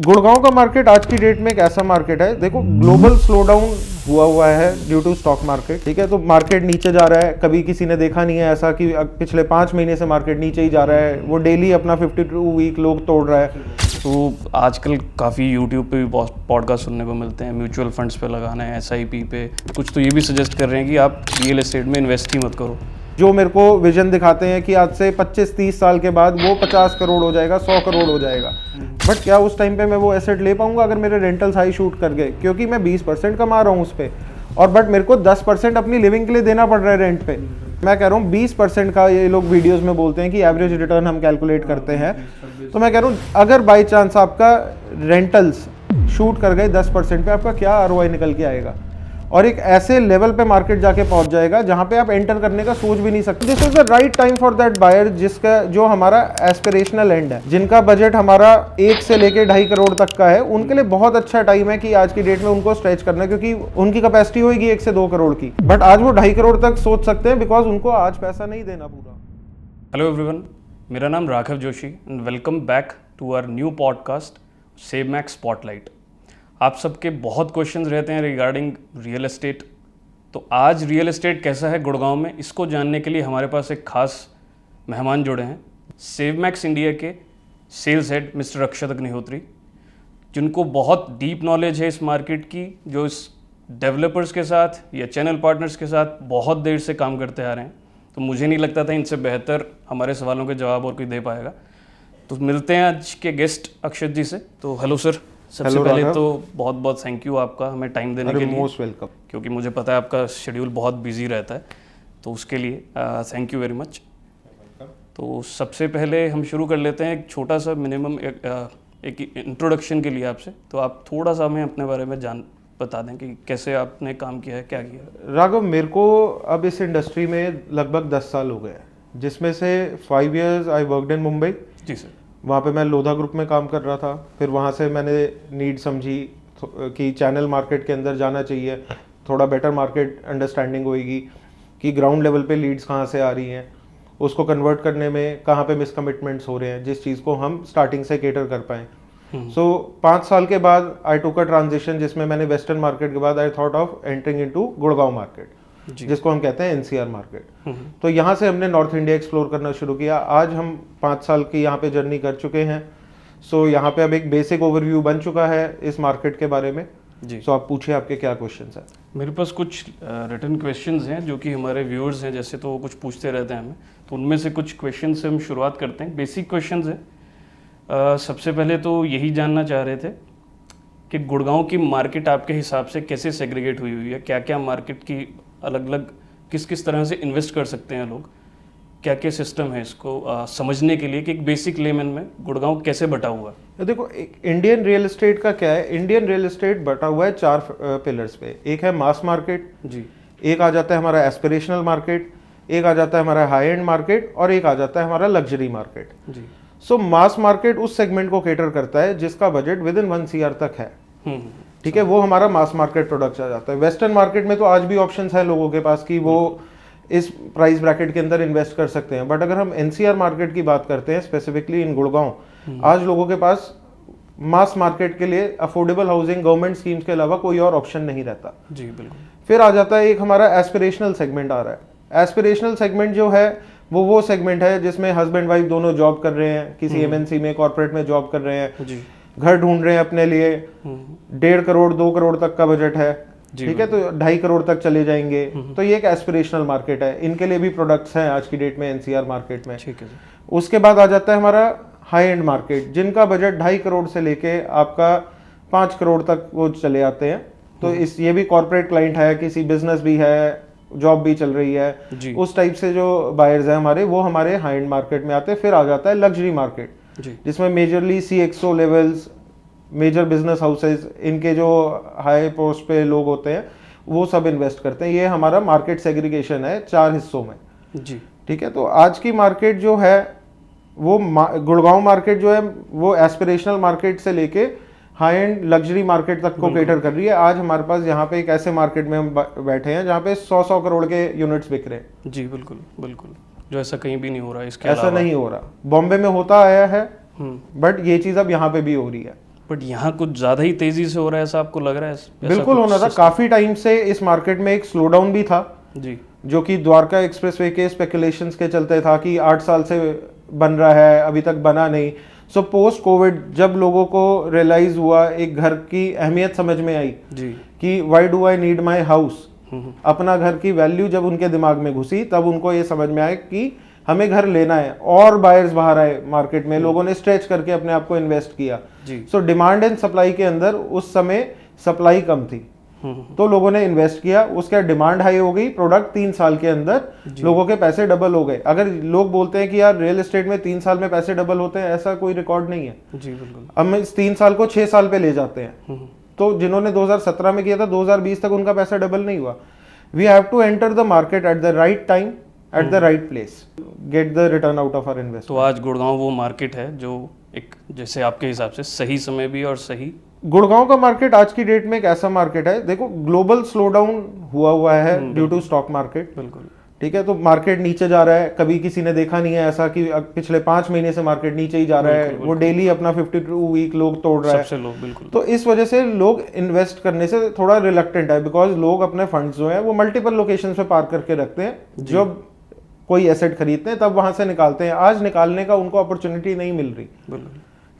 गुड़गांव का मार्केट आज की डेट में एक ऐसा मार्केट है, देखो ग्लोबल स्लो डाउन हुआ है ड्यू टू स्टॉक मार्केट, ठीक है। तो मार्केट नीचे जा रहा है, कभी किसी ने देखा नहीं है ऐसा कि पिछले 5 महीने से मार्केट नीचे ही जा रहा है, वो डेली अपना 52 वीक लोग तोड़ रहा है। तो आजकल काफ़ी यूट्यूब पे भी पॉडकास्ट सुनने को मिलते हैं, म्यूचुअल फंड्स पे लगाना है, SIP पे। कुछ तो ये भी सजेस्ट कर रहे हैं कि आप रियल एस्टेट में इन्वेस्ट ही मत करो। जो मेरे को विजन दिखाते हैं कि आज से 25-30 साल के बाद वो 50 करोड़ हो जाएगा, 100 करोड़ हो जाएगा, बट क्या उस टाइम पे मैं वो एसेट ले पाऊंगा अगर मेरे रेंटल्स हाई शूट कर गए? क्योंकि मैं 20% कमा रहा हूँ उस पर, और बट मेरे को 10% अपनी लिविंग के लिए देना पड़ रहा है रेंट पे। मैं कह रहा हूँ 20% का ये लोग वीडियोस में बोलते हैं कि एवरेज रिटर्न हम कैलकुलेट करते हैं, तो मैं कह रहा हूँ अगर बाई चांस आपका रेंटल्स शूट कर गए 10% पे, आपका क्या ROI निकल के आएगा? और एक ऐसे लेवल पे मार्केट जाके पहुंच जाएगा जहां पे आप एंटर करने का सोच भी नहीं सकते। This is the right time for that buyer जिसका जो हमारा एस्पिरेशनल एंड है, जिनका बजट हमारा 1 से लेके 2.5 करोड़ तक का है, उनके लिए बहुत अच्छा टाइम है कि आज की डेट में उनको स्ट्रेच करना है, क्योंकि उनकी कैपेसिटी होगी 1 से 2 करोड़ की, बट आज वो 2.5 करोड़ तक सोच सकते हैं बिकॉज उनको आज पैसा नहीं देना पूरा। हेलो एवरीवन, मेरा नाम Raghav Joshi and welcome back to our new podcast Savemax spotlight. आप सबके बहुत क्वेश्चंस रहते हैं रिगार्डिंग रियल एस्टेट। तो आज रियल एस्टेट कैसा है गुड़गांव में, इसको जानने के लिए हमारे पास एक खास मेहमान जुड़े हैं, सेवमैक्स इंडिया के सेल्स हेड मिस्टर अक्षत अग्निहोत्री, जिनको बहुत डीप नॉलेज है इस मार्केट की, जो इस डेवलपर्स के साथ या चैनल पार्टनर्स के साथ बहुत देर से काम करते आ रहे हैं। तो मुझे नहीं लगता था इनसे बेहतर हमारे सवालों के जवाब और कोई दे पाएगा। तो मिलते हैं आज के गेस्ट अक्षत जी से। तो हेलो सर, सबसे पहले तो बहुत बहुत थैंक यू आपका हमें टाइम देने के लिए। Most welcome. क्योंकि मुझे पता है आपका शेड्यूल बहुत बिजी रहता है, तो उसके लिए थैंक यू वेरी मच। तो सबसे पहले हम शुरू कर लेते हैं एक छोटा सा मिनिमम एक इंट्रोडक्शन के लिए आपसे। तो आप थोड़ा सा हमें अपने बारे में बता दें कि कैसे आपने काम किया है, क्या किया। राघव, मेरे को अब इस इंडस्ट्री में लगभग 10 साल हो गए हैं, जिसमें से 5 years I worked in Mumbai. जी सर। वहाँ पे मैं लोधा ग्रुप में काम कर रहा था। फिर वहाँ से मैंने नीड समझी कि चैनल मार्केट के अंदर जाना चाहिए, थोड़ा बेटर मार्केट अंडरस्टैंडिंग होएगी कि ग्राउंड लेवल पे लीड्स कहाँ से आ रही हैं, उसको कन्वर्ट करने में कहाँ पे मिसकमिटमेंट्स हो रहे हैं, जिस चीज़ को हम स्टार्टिंग से केटर कर पाएँ। सो 5 साल के बाद आई टुक अ ट्रांजिशन, जिसमें मैंने वेस्टर्न मार्केट के बाद I thought of entering into Gurgaon market, जिसको हम कहते हैं NCR मार्केट। तो यहाँ से हमने नॉर्थ इंडिया एक्सप्लोर करना शुरू किया। आज हम 5 साल की यहाँ पे जर्नी कर चुके हैं। सो यहाँ पे अब एक बेसिक ओवरव्यू बन चुका है इस मार्केट के बारे में जी। सो आप पूछिए, आपके क्या क्वेश्चंस हैं? मेरे पास कुछ रिटन क्वेश्चंस हैं जो कि हमारे व्यूअर्स हैं जैसे, तो वो कुछ पूछते रहते हैं हमें, तो उनमें से कुछ क्वेश्चन से हम शुरुआत करते हैं। बेसिक क्वेश्चंस हैं। सबसे पहले तो यही जानना चाह रहे थे कि गुड़गांव की मार्केट आपके हिसाब से कैसे सेग्रीगेट हुई है, क्या क्या मार्केट की अलग अलग किस किस तरह से इन्वेस्ट कर सकते हैं लोग, क्या क्या सिस्टम है इसको समझने के लिए कि एक बेसिक लेमन में गुड़गांव कैसे बटा हुआ है। देखो, इंडियन रियल एस्टेट का क्या है, इंडियन रियल एस्टेट बटा हुआ है 4 पिलर्स पे। एक है मास मार्केट जी, एक आ जाता है हमारा एस्पिरेशनल मार्केट, एक आ जाता है हमारा हाई एंड मार्केट, और एक आ जाता है हमारा लग्जरी मार्केट जी। सो मास मार्केट उस सेगमेंट को केटर करता है जिसका बजट विद इन 1 CR तक है, ठीक है, वो हमारा मास मार्केट प्रोडक्ट आ जाता है। वेस्टर्न मार्केट में तो आज भी ऑप्शंस है लोगों के पास कि वो इस प्राइस ब्रैकेट के अंदर इन्वेस्ट कर सकते हैं, बट अगर हम NCR मार्केट की बात करते हैं स्पेसिफिकली इन गुड़गांव, आज लोगों के पास मास मार्केट के लिए अफोर्डेबल हाउसिंग गवर्नमेंट स्कीम्स के अलावा कोई और ऑप्शन नहीं रहता जी। बिल्कुल। फिर आ जाता है एक हमारा एस्पिरेशनल सेगमेंट आ रहा है। एस्पिरेशनल सेगमेंट जो है वो सेगमेंट है जिसमें हस्बैंड वाइफ दोनों जॉब कर रहे हैं, किसी MNC में, कॉर्पोरेट में जॉब कर रहे हैं जी, घर ढूंढ रहे हैं अपने लिए, 1.5 करोड़ 2 करोड़ तक का बजट है, ठीक है, तो 2.5 करोड़ तक चले जाएंगे। तो ये एक एस्पिरेशनल मार्केट है, इनके लिए भी प्रोडक्ट्स हैं आज की डेट में NCR मार्केट में, ठीक है। उसके बाद आ जाता है हमारा हाई एंड मार्केट, जिनका बजट 2.5 करोड़ से लेके आपका 5 करोड़ तक वो चले आते हैं। तो ये भी कॉर्पोरेट क्लाइंट है, किसी बिजनेस भी है, जॉब भी चल रही है जी। उस टाइप से जो बायर्स हैं हमारे, वो हमारे हाई एंड मार्केट में आते हैं। फिर आ जाता है लग्जरी मार्केट, जिसमें majorly CXO levels, major business houses, इनके जो हाई पोस्ट पे लोग होते हैं वो सब इन्वेस्ट करते हैं। ये हमारा मार्केट सेग्रीगेशन है 4 हिस्सों में जी, ठीक है। तो आज की मार्केट जो है वो गुड़गांव मार्केट जो है वो एस्पिरेशनल मार्केट से लेके हाई एंड लग्जरी मार्केट तक को केटर कर रही है। आज हमारे पास यहाँ पे एक ऐसे मार्केट में हम बैठे हैं जहाँ पे 100 करोड़ के यूनिट्स बिक रहे हैं जी। बिल्कुल बिल्कुल, जो ऐसा कहीं भी नहीं हो रहा है, इसके ऐसा नहीं हो रहा। बॉम्बे में होता आया है, बट ये चीज़ अब यहाँ पे भी हो रही है। बट यहाँ कुछ ज़्यादा ही तेज़ी से हो रहा है, ऐसा आपको लग रहा है? बिल्कुल होना था। काफ़ी टाइम से इस मार्केट में एक स्लो डाउन भी था जी, जो कि द्वारका एक्सप्रेसवे के स्पेकुलेशंस के चलते था कि 8 साल से बन रहा है, अभी तक बना नहीं। सो पोस्ट कोविड जब लोगों को रियलाइज हुआ, एक घर की अहमियत समझ में आई जी, कि why do I need my house, अपना घर की वैल्यू जब उनके दिमाग में घुसी तब उनको ये समझ में आया कि हमें घर लेना है, और बायर्स बाहर आए मार्केट में, लोगों ने स्ट्रेच करके अपने आप को इन्वेस्ट किया। सो डिमांड एंड सप्लाई के अंदर उस समय सप्लाई कम थी, तो लोगों ने इन्वेस्ट किया, उसके डिमांड हाई हो गई, प्रोडक्ट 3 साल के अंदर लोगों के पैसे डबल हो गए। अगर लोग बोलते हैं कि यार रियल एस्टेट में 3 साल में पैसे डबल होते हैं, ऐसा कोई रिकॉर्ड नहीं है जी, बिल्कुल। हम इस 3 साल को 6 साल पे ले जाते हैं। तो जिन्होंने 2017 में किया था 2020 तक उनका पैसा डबल नहीं हुआ। We have to enter the market at the right time at the right place, get the return out of our investment. तो आज गुड़गांव वो मार्केट है जो एक, जैसे आपके हिसाब से सही समय भी और सही, गुड़गांव का मार्केट आज की डेट में एक ऐसा मार्केट है, देखो ग्लोबल स्लो डाउन हुआ है ड्यू टू स्टॉक मार्केट, बिल्कुल, ठीक है। तो मार्केट नीचे जा रहा है, कभी किसी ने देखा नहीं है ऐसा कि पिछले 5 महीने से मार्केट नीचे ही जा रहा है, वो डेली अपना 52 वीक लोग तोड़ रहा है, सबसे लोग, बिल्कुल। तो इस वजह से लोग इन्वेस्ट करने से थोड़ा रिलक्टेंट है, बिकॉज लोग अपने फंड्स जो है वो मल्टीपल लोकेशन पे पार्क करके रखते हैं, जब कोई एसेट खरीदते हैं तब वहां से निकालते हैं। आज निकालने का उनको अपॉर्चुनिटी नहीं मिल रही,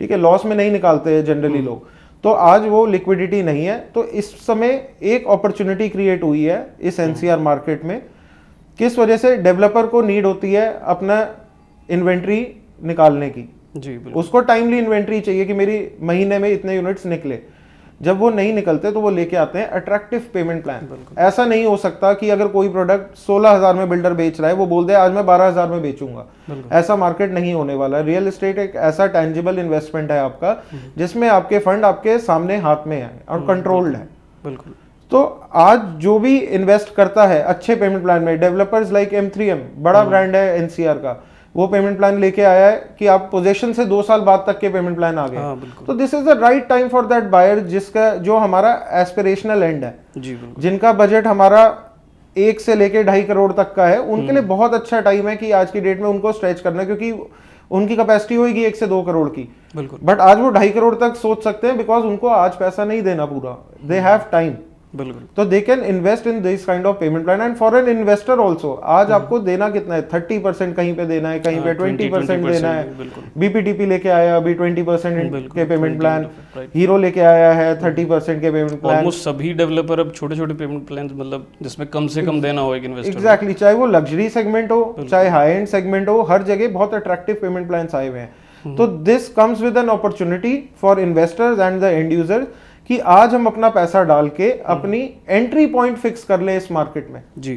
ठीक है, लॉस में नहीं निकालते हैं जनरली लोग, तो आज वो लिक्विडिटी नहीं है। तो इस समय एक अपॉर्चुनिटी क्रिएट हुई है इस एनसीआर मार्केट में, किस वजह से डेवलपर को नीड होती है अपना इन्वेंट्री निकालने की जी, उसको टाइमली इन्वेंट्री चाहिए कि मेरी महीने में इतने यूनिट्स निकले। जब वो नहीं निकलते तो वो लेके आते हैं अट्रैक्टिव पेमेंट प्लान। ऐसा नहीं हो सकता कि अगर कोई प्रोडक्ट 16,000 में बिल्डर बेच रहा है वो बोल दे आज मैं 12,000 में बेचूंगा, ऐसा मार्केट नहीं होने वाला। रियल एस्टेट एक ऐसा टेंजिबल इन्वेस्टमेंट है आपका जिसमें आपके फंड आपके सामने हाथ में है और कंट्रोल्ड है। बिल्कुल। तो आज जो भी इन्वेस्ट करता है अच्छे पेमेंट प्लान में, डेवलपर्स लाइक M3M बड़ा ब्रांड है एनसीआर का, वो पेमेंट प्लान लेके आया है कि आप पोजीशन से 2 साल बाद तक के पेमेंट प्लान आ गए, तो this is the right time for that buyer जिसका जो हमारा एस्पिरेशनल एंड है, जिनका बजट हमारा 1 से लेके 2.5 करोड़ तक का है, उनके लिए बहुत अच्छा टाइम है कि आज की डेट में उनको स्ट्रेच करना, क्योंकि उनकी कैपेसिटी होगी 1 से 2 करोड़ की, बट आज वो 2.5 करोड़ तक सोच सकते हैं बिकॉज उनको आज पैसा नहीं देना पूरा, दे हैव टाइम। बिल्कुल। तो they can invest in this kind of payment plan and for an investor also आज आपको देना कितना है, 30% कहीं पे देना है, कहीं पे 20% देना है। बीपीटीपी लेके आया अभी 20% के पेमेंट प्लान, हीरो लेके आया है 30% के पेमेंट प्लान। ऑलमोस्ट सभी डेवलपर अब छोटे छोटे पेमेंट प्लान, मतलब जिसमें कम से कम देना हो एक इन्वेस्टर। एग्जैक्टली, चाहे वो लग्जरी सेगमेंट हो चाहे हाई एंड सेगमेंट हो, हर जगह बहुत अट्रैक्टिव पेमेंट प्लान आए हुए हैं। तो this comes with an opportunity for investors and the end users कि आज हम अपना पैसा डाल के अपनी एंट्री पॉइंट फिक्स कर ले इस मार्केट में। जी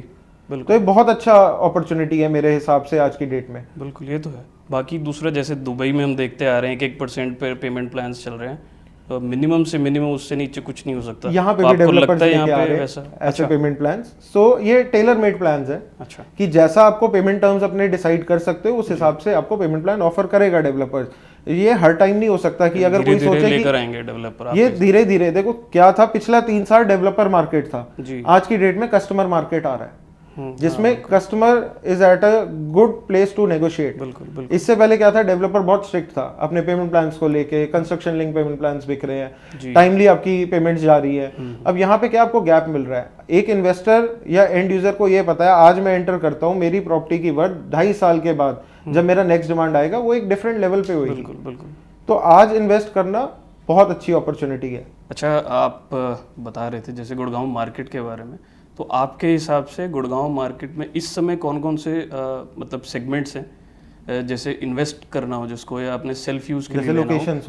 बिल्कुल। तो ये बहुत अच्छा अपॉर्चुनिटी है मेरे हिसाब से आज की डेट में। बिल्कुल, ये तो है। बाकी दूसरा जैसे दुबई में हम देखते आ रहे हैं कि 1% पे पेमेंट प्लान्स चल रहे हैं, तो मिनिमम से मिनिमम उससे नीचे कुछ नहीं हो सकता। यहाँ पे भी डेवलपर्स लेके आ रहे हैं ऐसे पेमेंट प्लान्स। सो ये टेलर मेड प्लान्स है। अच्छा, कि जैसा आपको पेमेंट टर्म्स अपने डिसाइड कर सकते हो उस हिसाब से आपको पेमेंट प्लान ऑफर करेगा डेवलपर्स। ये हर टाइम नहीं हो सकता कि अगर कोई सोचे लेकर आएंगे डेवलपर, ये धीरे धीरे, देखो क्या था पिछला 3 साल डेवलपर मार्केट था, आज की डेट में कस्टमर मार्केट आ रहा है जिसमें customer is at a good place to negotiate. बिल्कुल। इससे पहले क्या था, डेवलपर बहुत स्ट्रिक्ट था अपने पेमेंट प्लान्स को लेके, कंस्ट्रक्शन लिंक पेमेंट प्लान्स बिक रहे हैं, टाइमली आपकी पेमेंट्स जा रही है। अब यहाँ पे क्या आपको गैप मिल रहा है, एक इन्वेस्टर या एंड यूजर को ये पता है आज मैं एंटर करता हूँ, मेरी प्रॉपर्टी की वर्थ 2.5 साल के बाद जब मेरा नेक्स्ट डिमांड आएगा वो एक डिफरेंट लेवल पे होगी। बिल्कुल। तो आज इन्वेस्ट करना बहुत अच्छी अपॉर्चुनिटी है। अच्छा, आप बता रहे थे जैसे गुड़गांव मार्केट के बारे में, तो आपके हिसाब से गुड़गांव मार्केट में इस समय कौन कौन से मतलब सेगमेंट्स हैं जैसे इन्वेस्ट करना हो जिसको, या अपने सेल्फ यूज के लिए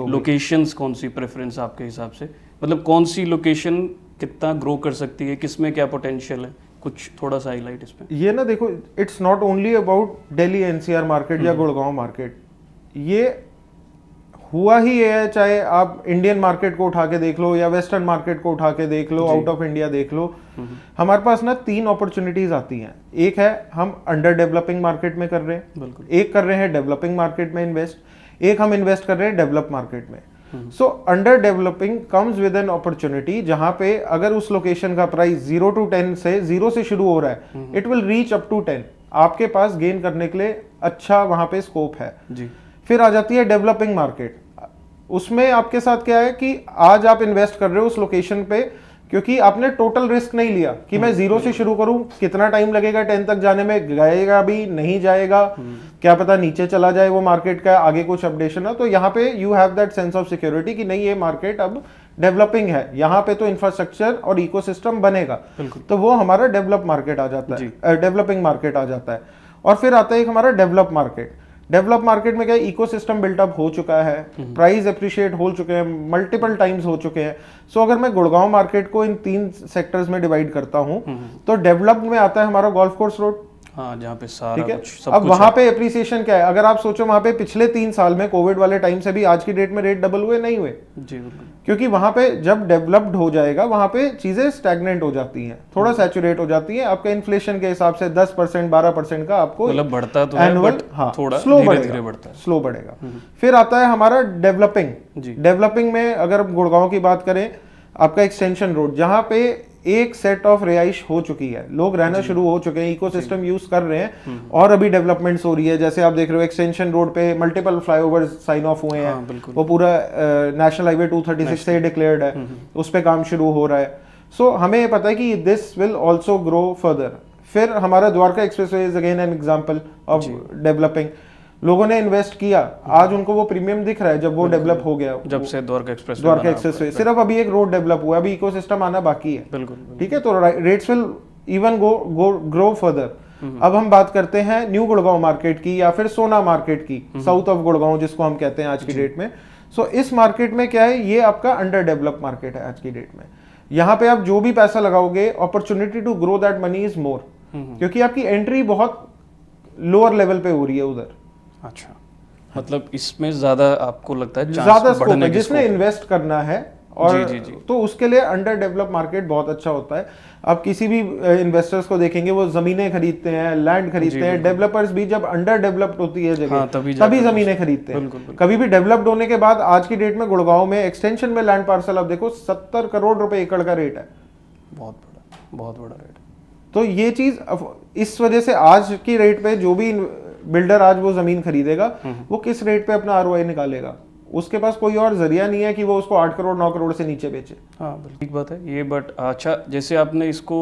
लोकेशंस कौन सी प्रेफरेंस आपके हिसाब से, मतलब कौन सी लोकेशन कितना ग्रो कर सकती है, किसमें क्या पोटेंशियल है, कुछ थोड़ा सा हाईलाइट इसमें। ये ना देखो, it's not only about Delhi NCR market या गुड़गांव मार्केट, ये हुआ ही ये है, चाहे आप इंडियन मार्केट को उठा के देख लो या वेस्टर्न मार्केट को उठा के देख लो, आउट ऑफ इंडिया देख लो, हमारे पास ना 3 अपॉर्चुनिटीज आती हैं। एक है हम अंडर डेवलपिंग मार्केट में कर रहे हैं, एक कर रहे हैं डेवलपिंग मार्केट में इन्वेस्ट, एक हम इन्वेस्ट कर रहे हैं डेवलप मार्केट में। So under developing comes with an opportunity जहां पे अगर उस लोकेशन का प्राइस 0 to 10 से 0 से शुरू हो रहा है, it will reach up to 10, आपके पास गेन करने के लिए अच्छा वहां पे स्कोप है जी। फिर आ जाती है डेवलपिंग मार्केट, उसमें आपके साथ क्या है कि आज आप इन्वेस्ट कर रहे हो उस लोकेशन पे क्योंकि आपने टोटल रिस्क नहीं लिया कि मैं जीरो से शुरू करूं, कितना टाइम लगेगा 10 तक जाने में, जाएगा भी नहीं जाएगा, क्या पता नीचे चला जाए वो मार्केट का, आगे कुछ अपडेशन है। तो यहाँ पे you have that sense of security कि नहीं ये मार्केट अब डेवलपिंग है, यहाँ पे तो इंफ्रास्ट्रक्चर और इकोसिस्टम बनेगा, तो वो हमारा डेवलप मार्केट आ जाता है, डेवलपिंग मार्केट आ जाता है। और फिर आता है एक हमारा डेवलप मार्केट। डेवलप मार्केट में क्या इकोसिस्टम बिल्टअप हो चुका है, प्राइस अप्रिशिएट हो चुके हैं, मल्टीपल टाइम्स हो चुके हैं। सो अगर मैं गुड़गांव मार्केट को इन 3 सेक्टर्स में डिवाइड करता हूं, तो डेवलप्ड में आता है हमारा गोल्फ कोर्स रोड, हाँ, जहाँ पे सारा ठीक है। कुछ सब अब कुछ वहां पे एप्रिसिएशन क्या है, अगर आप सोचो वहां पे पिछले 3 साल में कोविड वाले टाइम से भी आज की डेट में रेट डबल हुए नहीं हुए, जी बिल्कुल, क्योंकि वहां पे जब डेवलप्ड हो जाएगा वहां पे चीजें स्टैग्नेंट हो जाती हैं, थोड़ा सैचुरेट हो जाती हैं। आपका इन्फ्लेशन के हिसाब से 10% 12% का आपको मतलब बढ़ता तो है एनुअल, बट हाँ, थोड़ा स्लो धीरे बढ़ेगा, धीरे बढ़ता है। स्लो बढ़ेगा। फिर आता है हमारा डेवलपिंग। जी। डेवलपिंग में अगर गुड़गांव की बात करें, आपका एक्सटेंशन रोड, जहां पे एक सेट ऑफ रिहाइश हो चुकी है, लोग रहना शुरू हो चुके हैं, इकोसिस्टम यूज कर रहे हैं, और अभी डेवलपमेंट्स हो रही है। जैसे आप देख रहे हो एक्सटेंशन रोड पे मल्टीपल फ्लाईओवर साइन ऑफ हुए हैं, वो पूरा नेशनल हाईवे 236 से डिक्लेयर्ड है, उस पे काम शुरू हो रहा है। सो हमें ये पता है कि this will also grow further. फिर हमारा Dwarka expressway is again an example of developing. लोगों ने इन्वेस्ट किया, आज उनको वो प्रीमियम दिख रहा है जब वो डेवलप हो गया, जब से द्वारका एक्सप्रेसवे सिर्फ अभी एक रोड डेवलप हुआ, अभी इकोसिस्टम आना बाकी है, बिल्कुल, ठीक है। तो rates will even grow further. अब हम बात करते हैं न्यू गुड़गांव मार्केट की या फिर सोना मार्केट की, साउथ ऑफ गुड़गांव जिसको हम कहते हैं आज की डेट में। सो इस मार्केट में क्या है, ये आपका अंडर डेवलप मार्केट है आज की डेट में। यहाँ पे आप जो भी पैसा लगाओगे, opportunity to grow that money is more, क्योंकि आपकी एंट्री बहुत लोअर लेवल पे हो रही है उधर। अच्छा, मतलब इसमें ज्यादा आपको लगता है ज्यादा स्कोप है जिसने इन्वेस्ट करना है, और जी। तो उसके लिए अंडर डेवलप मार्केट बहुत अच्छा होता है। आप किसी भी इन्वेस्टर्स को देखेंगे, वो जमीनें खरीदते हैं, लैंड खरीदते हैं। डेवलपर्स भी जब अंडर डेवलप्ड होती है जगह, तभी जमीनें खरीदते हैं। कभी भी डेवलप्ड होने के बाद आज की डेट में गुड़गांव में एक्सटेंशन में लैंड पार्सल आप देखो 70 करोड़ रुपए एकड़ का रेट है, बहुत बड़ा रेट। तो ये चीज इस वजह से आज की रेट पे जो भी बिल्डर आज वो जमीन खरीदेगा, वो किस रेट पे अपना आरओआई निकालेगा, उसके पास कोई और जरिया नहीं है कि वो उसको 8 करोड़ 9 करोड़ से नीचे बेचे। हाँ बिल्कुल, ठीक बात है ये। बट अच्छा, जैसे आपने इसको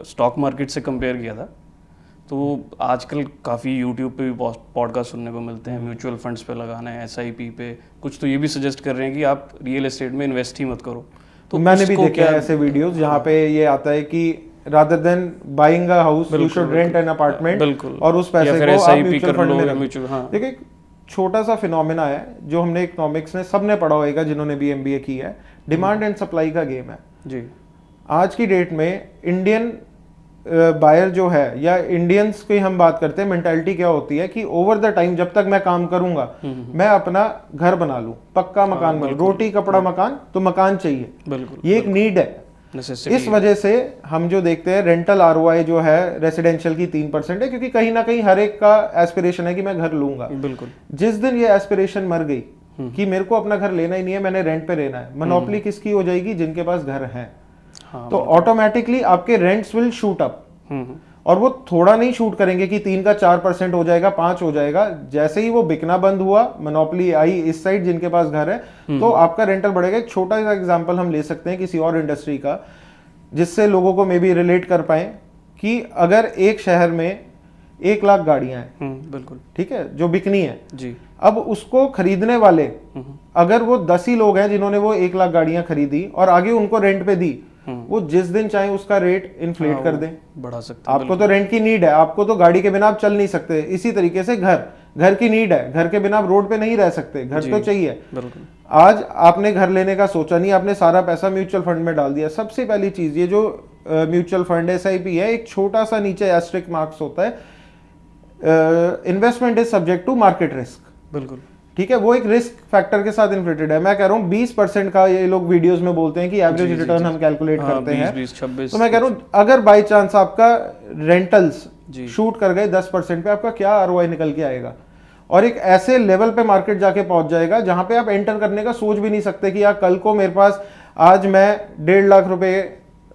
स्टॉक मार्केट से कंपेयर किया था, तो आजकल काफ़ी यूट्यूब पे भी पॉडकास्ट सुनने को मिलते हैं, म्यूचुअल फंड्स पे लगाना है, SIP पे, कुछ तो ये भी सजेस्ट कर रहे हैं कि आप रियल एस्टेट में इन्वेस्ट ही मत करो। तो मैंने भी देखे हैं ऐसे वीडियोस जहाँ पे ये आता है कि rather than buying a house, you should rent an apartment, और उस पैसे को आप म्यूचुअल फंड में रखें। देखिए, एक छोटा सा फिनोमेना है जो हमने इकोनॉमिक्स में सबने पढ़ा होगा जिन्होंने भी MBA की है, डिमांड एंड सप्लाई का गेम है जी। आज की डेट में इंडियन बायर जो है, या इंडियंस की हम बात करते हैं, मेंटालिटी क्या होती है कि ओवर द टाइम जब तक मैं काम करूंगा, मैं अपना घर बना लूं, पक्का मकान बना, रोटी कपड़ा मकान, तो मकान चाहिए, बिल्कुल, ये एक नीड है। इस वजह से हम जो देखते हैं रेंटल आरओआई जो है रेसिडेंशियल की 3% है, क्योंकि कहीं ना कहीं हर एक का एस्पिरेशन है कि मैं घर लूंगा। बिल्कुल, जिस दिन ये एस्पिरेशन मर गई कि मेरे को अपना घर लेना ही नहीं है, मैंने रेंट पे रहना है, मोनोपोली किसकी हो जाएगी? जिनके पास घर है। हाँ, तो ऑटोमेटिकली आपके रेंट्स विल शूट अप, और वो थोड़ा नहीं शूट करेंगे कि 3 का 4% हो जाएगा, 5 हो जाएगा। जैसे ही वो बिकना बंद हुआ, मोनोपोली आई इस साइड जिनके पास घर है, तो आपका रेंटल बढ़ेगा। एक छोटा सा एग्जांपल हम ले सकते हैं किसी और इंडस्ट्री का, जिससे लोगों को मे बी रिलेट कर पाए, कि अगर एक शहर में 1 लाख गाड़ियां हैं, बिल्कुल ठीक है, जो बिकनी है जी, अब उसको खरीदने वाले अगर वो 10 ही लोग हैं जिन्होंने वो 1 लाख गाड़ियां खरीदी और आगे उनको रेंट पे दी, वो जिस दिन चाहे उसका रेट इन्फ्लेट कर दें, बढ़ा सकते। आपको तो रेंट की नीड है, आपको तो गाड़ी के बिना आप चल नहीं सकते। इसी तरीके से घर की नीड है, घर के बिना आप रोड पे नहीं रह सकते, घर तो चाहिए। बिल्कुल। आज आपने घर लेने का सोचा नहीं, आपने सारा पैसा म्यूचुअल फंड में डाल दिया। सबसे पहली चीज, ये जो म्यूचुअल फंड SIP है, एक छोटा सा नीचे एस्ट्रिक मार्क्स होता है, investment is subject to market risk. बिल्कुल, ठीक है, वो एक रिस्क फैक्टर के साथ इन्फ्लेटेड है। मैं कह रहा हूँ 20% का ये लोग वीडियोस में बोलते हैं कि एवरेज रिटर्न हम कैलकुलेट करते हैं, 20-26। तो मैं कह रहा हूँ अगर बाय चांस आपका रेंटल्स शूट कर गए 10% पे, आपका क्या ROI निकल के आएगा? और एक ऐसे लेवल पे मार्केट जाके पहुंच जाएगा जहां पे आप एंटर करने का सोच भी नहीं सकते कि यार कल को मेरे पास, आज मैं 1.5 लाख रुपए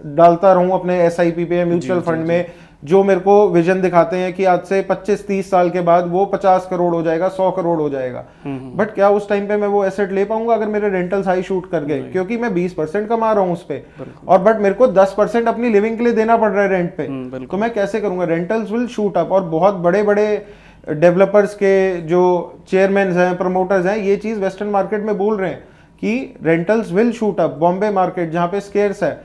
डालता रहूं अपने SIP पे, म्यूचुअल फंड में, जो मेरे को विजन दिखाते हैं कि आज से 25-30 साल के बाद वो 50 करोड़ हो जाएगा, 100 करोड़ हो जाएगा। बट क्या उस टाइम पे मैं वो एसेट ले पाऊंगा अगर मेरे रेंटल्स हाई शूट कर गए? क्योंकि मैं 20% कमा रहा हूँ उस पे, और बट मेरे को 10% अपनी लिविंग के लिए देना पड़ रहा है रेंट पे, तो मैं कैसे करूंगा? Rentals will shoot up. और बहुत बड़े बड़े डेवलपर्स के जो चेयरमैन हैं, प्रमोटर्स हैं, ये चीज वेस्टर्न मार्केट में बोल रहे हैं कि rentals will shoot up. Bombay market जहाँ पे स्केर्स है,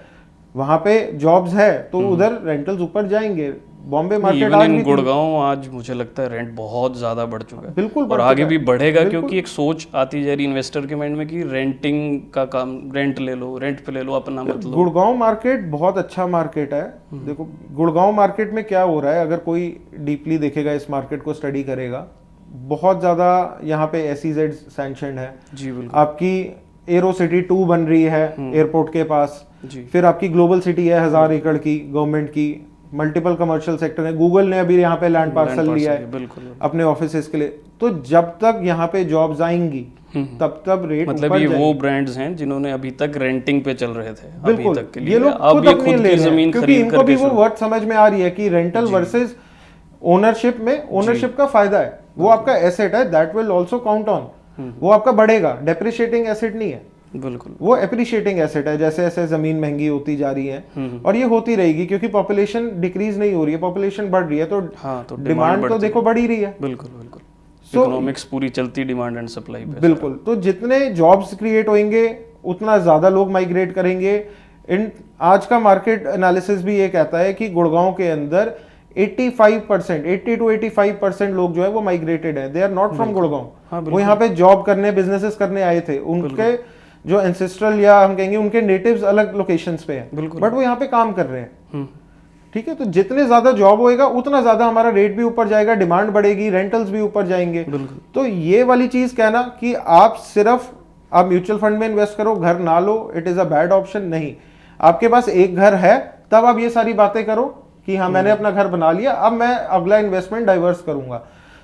वहां पे जॉब्स है, तो उधर रेंटल्स ऊपर जाएंगे। बॉम्बे मार्केट आज भी, गुड़गांव आज मुझे लगता है रेंट बहुत ज्यादा बढ़ चुका है, बिल्कुल, और आगे भी बढ़ेगा, क्योंकि एक सोच आती जा रही इन्वेस्टर के माइंड में कि रेंटिंग का काम, रेंट ले लो, रेंट पे ले लो, अपना मत लो। गुड़गांव मार्केट बहुत अच्छा मार्केट है। देखो गुड़गांव मार्केट में क्या हो रहा है, अगर कोई डीपली देखेगा, इस मार्केट को स्टडी करेगा, बहुत ज्यादा यहाँ पे SEZ सैंक्शन है जी। बिल्कुल। आपकी एरो सिटी 2 बन रही है एयरपोर्ट के पास जी। फिर आपकी ग्लोबल सिटी है 1000 एकड़ की गवर्नमेंट की, मल्टीपल कमर्शियल सेक्टर है, गूगल ने अभी यहाँ पे लैंड पार्सल लिया है बिल्कुल अपने ऑफिसेस के लिए। तो जब तक यहाँ पे जॉब्स आएंगी तब तक रेट मतलब ये वो ब्रांड्स हैं जिन्होंने अभी तक रेंटिंग पे चल रहे थे, बिल्कुल अभी तक के लिए, ये लोग अब ये खुद की जमीन क्योंकि खरीद इनको भी करके वो वर्ड समझ में आ रही है कि रेंटल वर्सेस ओनरशिप में ओनरशिप का फायदा है, वो आपका एसेट है, that will also count on, वो आपका बढ़ेगा, डेप्रिशिएटिंग एसेट नहीं है, बिल्कुल वो एप्रिशिएटिंग एसेट है। जैसे जैसे जमीन महंगी होती जा रही है और ये होती रहेगी, क्योंकि पॉपुलेशन डिक्रीज नहीं हो रही है, पॉपुलेशन बढ़ रही है, तो डिमांड तो देखो बढ़ ही रही है। बिल्कुल बिल्कुल, इकोनॉमिक्स पूरी चलती डिमांड एंड सप्लाई पे। बिल्कुल, तो जितने जॉब्स क्रिएट होंगे उतना ज्यादा लोग माइग्रेट करेंगे। इन आज का मार्केट एनालिसिस भी ये कहता है कि गुड़गांव के अंदर 85%, 80 to 85% लोग जो है वो माइग्रेटेड है, they are not from Gurgaon. वो यहाँ पे जॉब करने, बिजनेसेस करने आए थे, उनके जो एंसेस्ट्रल या हम कहेंगे उनके नेटिव्स अलग लोकेशंस पे हैं, बट वो यहाँ पे काम कर रहे हैं। ठीक है, तो जितने ज्यादा जॉब होएगा उतना ज्यादा हमारा रेट भी ऊपर जाएगा, डिमांड बढ़ेगी, रेंटल्स भी ऊपर जाएंगे। तो ये वाली चीज कहना कि आप सिर्फ आप म्यूचुअल फंड में इन्वेस्ट करो, घर ना लो, it is a bad option, नहीं। आपके पास एक घर है तब आप ये सारी बातें करो कि हाँ मैंने अपना घर बना लिया, अब मैं अगला इन्वेस्टमेंट डाइवर्स करूंगा।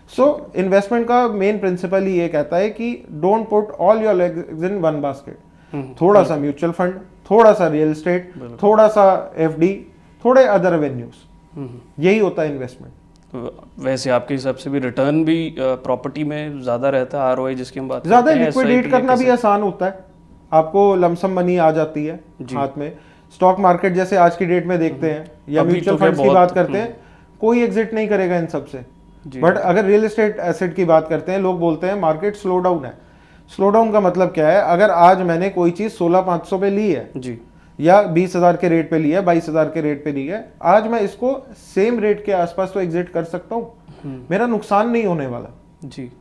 सो इन्वेस्टमेंट का मेन प्रिंसिपल ही ये कहता है कि don't put all your eggs in one basket. थोड़ा सा म्यूचुअल फंड, थोड़ा सा रियल एस्टेट, थोड़ा सा FD, थोड़े अदर रेवेन्यूज, यही होता है इन्वेस्टमेंट। वैसे आपके हिसाब से भी रिटर्न भी प्रॉपर्टी में ज्यादा रहता है, ROI जिसकी हम बात ज्यादा, लिक्विडेट करना भी आसान होता है, आपको लमसम मनी आ जाती है हाथ में। स्टॉक मार्केट जैसे आज की डेट में देखते हैं या म्यूचुअल फंड्स की बात करते हैं, कोई एग्जिट नहीं करेगा इन सब से। बट अगर रियल एस्टेट एसेट की बात करते हैं, लोग बोलते हैं मार्केट स्लो डाउन है। स्लो डाउन का मतलब क्या है? अगर आज मैंने कोई चीज 16,500 पे ली है जी, या 20,000 के रेट पे ली है, 22,000 के रेट पे ली है, आज मैं इसको सेम रेट के आसपास तो एग्जिट कर सकता हूँ, मेरा नुकसान नहीं होने वाला जी।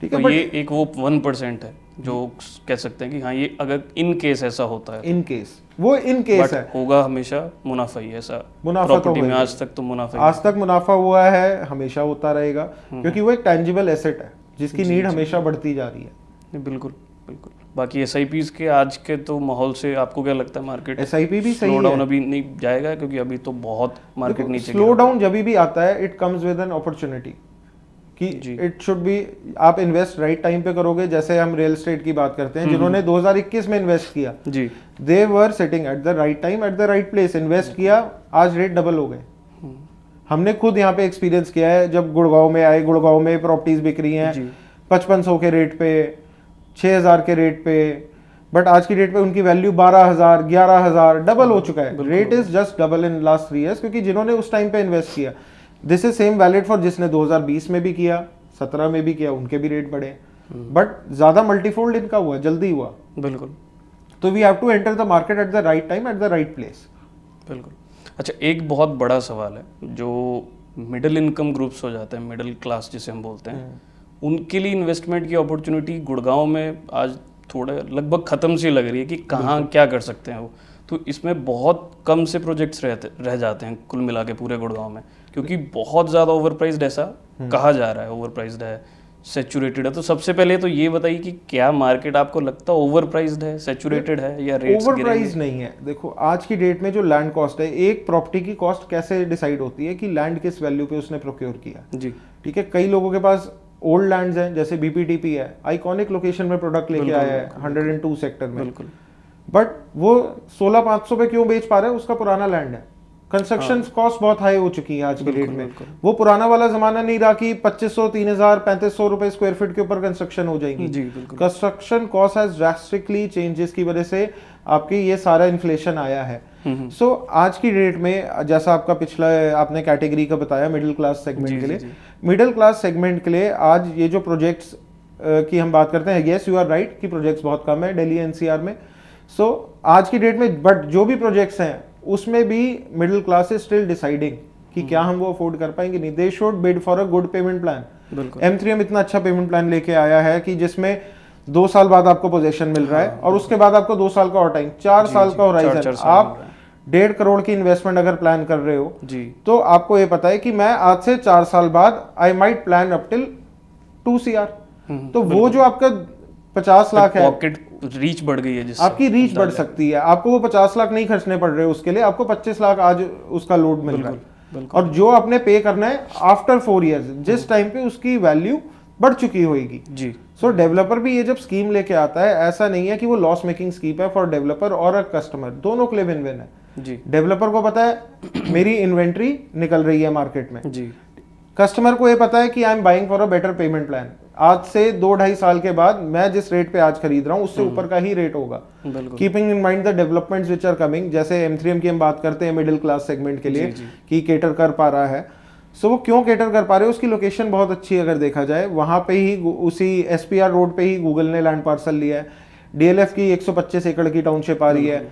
ठीक है, तो ये एक वो 1% है जो कह सकते हैं कि हाँ ये अगर इन केस ऐसा होता है, इन केस, वो इन केस है, होगा हमेशा मुनाफा ही ऐसा। मुनाफा तो में आज तक तो मुनाफा, आज तक मुनाफा हुआ है, हमेशा होता रहेगा, क्योंकि वो एक टेंजिबल एसेट है जिसकी नीड हमेशा बढ़ती जा रही है। बिल्कुल बिल्कुल। बाकी SIPs के आज के तो माहौल से आपको क्या लगता है, मार्केट SIP भी सही स्लो डाउन अभी नहीं जाएगा? क्योंकि अभी तो बहुत मार्केट नीचे, स्लो डाउन जब भी आता है it comes with an opportunity कि इट शुड बी, आप इन्वेस्ट राइट टाइम पे करोगे। जैसे हम रियल एस्टेट की बात करते हैं, जिन्होंने 2021 में इन्वेस्ट किया जी, they were sitting at the right time at the right place, invest किया, आज रेट डबल हो गए। हमने खुद यहाँ पे एक्सपीरियंस किया है, जब गुड़गांव में आए, गुड़गांव में प्रॉपर्टीज बिक रही हैं 5500 के रेट पे, 6000 के रेट पे, बट आज की डेट पे उनकी वैल्यू 12,000, 11,000 डबल हो चुका है। Rate is just double in last 3 years, क्योंकि जिन्होंने उस टाइम पे इन्वेस्ट किया। This is same valid for जिसने 2020 में भी किया, 17 में भी किया, उनके भी रेट बढ़े, बट ज्यादा मल्टीफोल्ड इनका हुआ, जल्दी हुआ। बिल्कुल। तो we have to enter the market at the right time at the right place. बिल्कुल। अच्छा, एक बहुत बड़ा सवाल है, जो मिडिल इनकम ग्रुप्स हो जाते हैं, मिडिल क्लास जिसे हम बोलते हैं, उनके लिए इन्वेस्टमेंट की अपॉर्चुनिटी गुड़गांव में आज थोड़ा लगभग खत्म सी लग रही है कि कहाँ क्या कर सकते हैं वो। तो इसमें बहुत कम से प्रोजेक्ट्स रह जाते हैं कुल मिला के पूरे गुड़गांव में, क्योंकि बहुत ज़्यादा ओवरप्राइज्ड ऐसा कहा जा रहा है, ओवरप्राइज्ड है, सैचुरेटेड है। तो सबसे पहले तो ये बताइए कि क्या मार्केट आपको लगता है ओवरप्राइज्ड है, सैचुरेटेड है, या रेट्स ओवरप्राइज्ड नहीं है? देखो आज की डेट में जो लैंड कॉस्ट है, एक प्रॉपर्टी की कॉस्ट कैसे डिसाइड होती है कि लैंड किस वैल्यू पे उसने प्रोक्योर किया जी। ठीक है, कई लोगों के पास ओल्ड लैंड्स हैं, जैसे BPTP है, आइकॉनिक लोकेशन में प्रोडक्ट लेके आया है 102 सेक्टर में, बिल्कुल, बट वो 16,500 पे क्यों बेच पा रहा है? उसका पुराना लैंड है, कंस्ट्रक्शन कॉस्ट बहुत हाई हो चुकी है आज के डेट में। वो पुराना वाला जमाना नहीं रहा कि 2500, 3000, 3500 रुपए स्क्वायर फीट के ऊपर कंस्ट्रक्शन हो जाएगी। Construction cost has drastically change, जिसकी वजह से आपकी ये सारा इन्फ्लेशन आया है। सो आज की डेट में जैसा आपका पिछला आपने कैटेगरी का बताया मिडिल क्लास सेगमेंट के लिए, मिडिल क्लास सेगमेंट के लिए आज ये जो प्रोजेक्ट्स की हम बात करते हैं, यस यू आर राइट कि प्रोजेक्ट्स बहुत कम है दिल्ली एनसीआर में। सो आज की डेट में बट जो भी प्रोजेक्ट्स हैं उसमें भी middle class is still deciding कि क्या हम वो अफोर्ड कर पाएंगे नहीं। They should bid for a good payment plan. M3M इतना अच्छा पेमेंट प्लान लेके आया है कि जिसमें 2 साल बाद आपको पोजीशन मिल रहा है और उसके बाद आपको 2 साल का और टाइम, 4 साल का होराइजन। आप 1.5 करोड़ की इन्वेस्टमेंट अगर प्लान कर रहे हो तो आपको ये पता है कि मैं आज से 4 साल बाद I might plan up till 2 CR। तो वो जो आपका 50 लाख है, पॉकेट रीच बढ़ गई है, जिससे आपकी रीच बढ़ सकती है। आपको वो 50 लाख नहीं खर्चने पड़ रहे उसके लिए, आपको 25 लाख आज उसका लोड मिल रहा है। और जो आपने पे करना है आफ्टर 4 ईयर्स, जिस टाइम पे उसकी वैल्यू बढ़ चुकी होगी जी। सो डेवलपर भी ये जब स्कीम लेके आता है, ऐसा नहीं है कि वो लॉस मेकिंग स्कीम है फॉर डेवलपर और अ कस्टमर, दोनों के लिए विन विन है जी। डेवलपर को पता है मेरी इन्वेंट्री निकल रही है मार्केट में जी, कस्टमर को ये पता है कि I am buying for a better payment plan. आज से 2-2.5 साल के बाद मैं जिस रेट पे आज खरीद रहा हूँ उससे ऊपर का ही रेट होगा। Keeping in mind the developments which are coming, जैसे M3M की हम बात करते हैं मिडिल क्लास सेगमेंट के लिए कि केटर कर पा रहा है। सो वो क्यों केटर कर पा रहे हैं, उसकी लोकेशन बहुत अच्छी है। अगर देखा जाए वहां पे ही उसी SPR रोड पे ही गूगल ने लैंड पार्सल लिया है। DLF की 125 एकड़ की टाउनशिप आ रही है।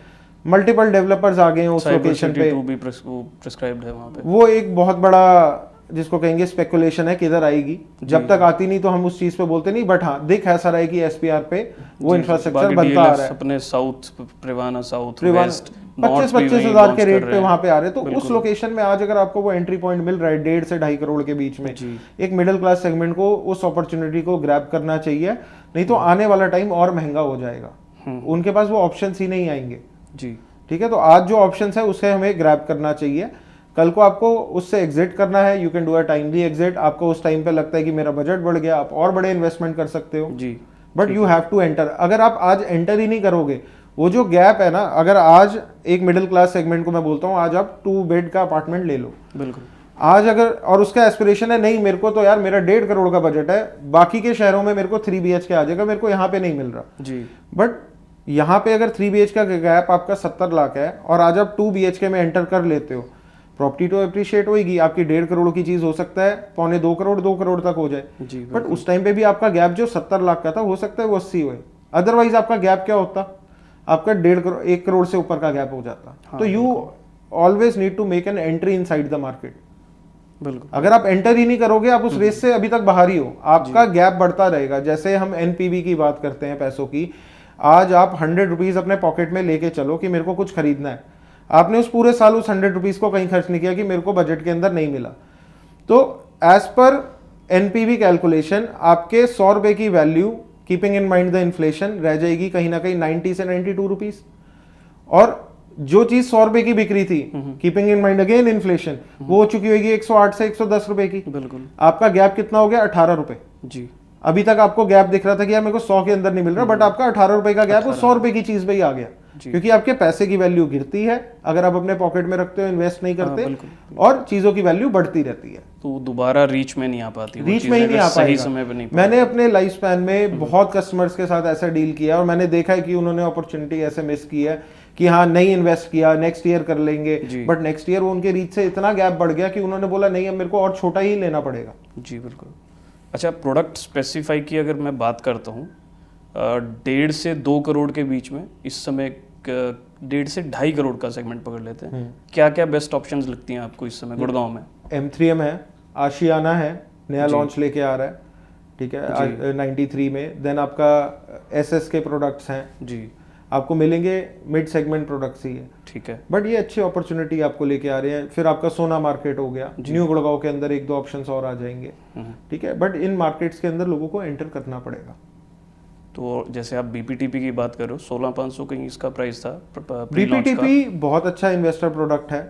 मल्टीपल डेवलपर्स आ गए हैं उस लोकेशन पे, प्रिस्क्राइब्ड है वहां पे। वो एक बहुत बड़ा जिसको कहेंगे स्पेकुलेशन है किधर आएगी, जब तक आती नहीं तो हम उस चीज पे बोलते नहीं, बट हाँ दिख ऐसा रहा है कि SPR पे वो इंफ्रास्ट्रक्चर बनता आ रहा है। अपने साउथ प्रिवाना, साउथ वेस्ट 25-25 हजार के रेट पे वहां पे आ रहे हैं। तो उस लोकेशन में आज अगर आपको वो एंट्री पॉइंट मिल रहा है 1.5 से 2.5 करोड़ के बीच में, एक मिडिल क्लास सेगमेंट को उस अपॉर्चुनिटी को ग्रैब करना चाहिए, नहीं तो आने वाला टाइम और महंगा हो जाएगा। उनके पास वो ऑप्शंस ही नहीं आएंगे जी। ठीक है, तो आज जो ऑप्शंस है उसे हमें ग्रैब करना चाहिए। कल को आपको उससे एग्जिट करना है, you can do a timely exit. आपको उस टाइम पे लगता है कि मेरा बजट बढ़ गया, आप और बड़े इन्वेस्टमेंट कर सकते हो जी, but you have to enter. अगर आप आज एंटर ही नहीं करोगे, वो जो गैप है ना, अगर आज एक मिडिल क्लास सेगमेंट को मैं बोलता हूँ आज आप 2 बेड का अपार्टमेंट ले लो बिल्कुल आज, अगर और उसका एस्पिरेशन है नहीं मेरे को तो यार मेरा 1.5 करोड़ का बजट है, बाकी के शहरों में मेरे को 3 BHK आ जाएगा, मेरे को यहाँ पे नहीं मिल रहा जी। बट यहाँ पे अगर 3 BHK का गैप आपका 70 लाख है और आज आप 2 BHK में एंटर कर लेते हो, प्रॉपर्टी तो अप्रिशिएट होगी, आपकी 1.5 करोड़ की चीज हो सकता है 2.25 करोड़ 2 करोड़ तक हो जाए जी। बट उस टाइम पे भी आपका गैप जो 70 लाख का था हो सकता है वो 80 हुए, अदरवाइज आपका गैप क्या होता, आपका 1.5 करोड़ 1 करोड़ से ऊपर का गैप हो जाता। हाँ, तो you always need to make an entry inside the market. बिल्कुल, अगर आप एंटर ही नहीं करोगे, आप उस रेस से अभी तक बाहर ही हो, आपका गैप बढ़ता रहेगा। जैसे हम NPV की बात करते हैं पैसों की, आज आप 100 रुपीज अपने पॉकेट में लेके चलो कि मेरे को कुछ खरीदना है, आपने उस पूरे साल उस 100 रुपीज को कहीं खर्च नहीं किया कि मेरे को बजट के अंदर नहीं मिला, तो एज पर NPV कैलकुलेशन आपके 100 रुपए की value keeping in mind the inflation रह जाएगी कहीं ना कहीं 90 से 92 रुपीज, और जो चीज 100 रुपए की बिक्री थी keeping in mind again inflation वो हो चुकी होगी 108 से 110 रुपए की। बिल्कुल, आपका गैप कितना हो गया 18 रुपए जी। अभी तक आपको गैप दिख रहा था कि यार मेरे को 100 के अंदर नहीं मिल रहा, बट आपका 18 रुपए का गैप वो 100 रुपए की चीज पे ही आ गया, क्योंकि आपके पैसे की वैल्यू गिरती है अगर आप अपने पॉकेट में रखते हो, इन्वेस्ट नहीं करते, और चीजों की वैल्यू बढ़ती रहती है, तो दोबारा रीच में नहीं आ पाती, रीच में ही नहीं आ पाएगा, समय पे नहीं। मैंने अपने लाइफ स्पैन में बहुत कस्टमर्स के साथ ऐसा डील किया और मैंने देखा है कि उन्होंने अपॉर्चुनिटी ऐसे मिस की है कि हाँ नहीं इन्वेस्ट किया, नेक्स्ट ईयर कर लेंगे, बट नेक्स्ट ईयर वो उनके रीच से इतना गैप बढ़ गया कि उन्होंने बोला नहीं अब मेरे को और छोटा ही लेना पड़ेगा जी। बिल्कुल। अच्छा, प्रोडक्ट स्पेसिफाई की अगर मैं बात करता हूँ, 1.5 से 2 करोड़ के बीच में इस समय 1.5 से 2.5 करोड़ का सेगमेंट पकड़ लेते हैं, क्या क्या बेस्ट ऑप्शंस लगती हैं आपको इस समय गुड़गांव में? M3M है, आशियाना है, नया लॉन्च लेके आ रहा है, ठीक है 93 में। देन आपका SS के प्रोडक्ट्स हैं जी, आपको मिलेंगे मिड सेगमेंट प्रोडक्ट्स ही है, ठीक है, बट ये अच्छी अपॉर्चुनिटी आपको लेके आ रहे हैं। फिर आपका सोना मार्केट हो गया, न्यू गुड़गांव के अंदर 1-2 ऑप्शंस और आ जाएंगे, ठीक है, बट इन मार्केट्स के अंदर लोगों को एंटर करना पड़ेगा। तो जैसे आप BPTP की बात कर रहे हो, 16,500 कहीं इसका प्राइस था। BPTP बहुत अच्छा इन्वेस्टर प्रोडक्ट है,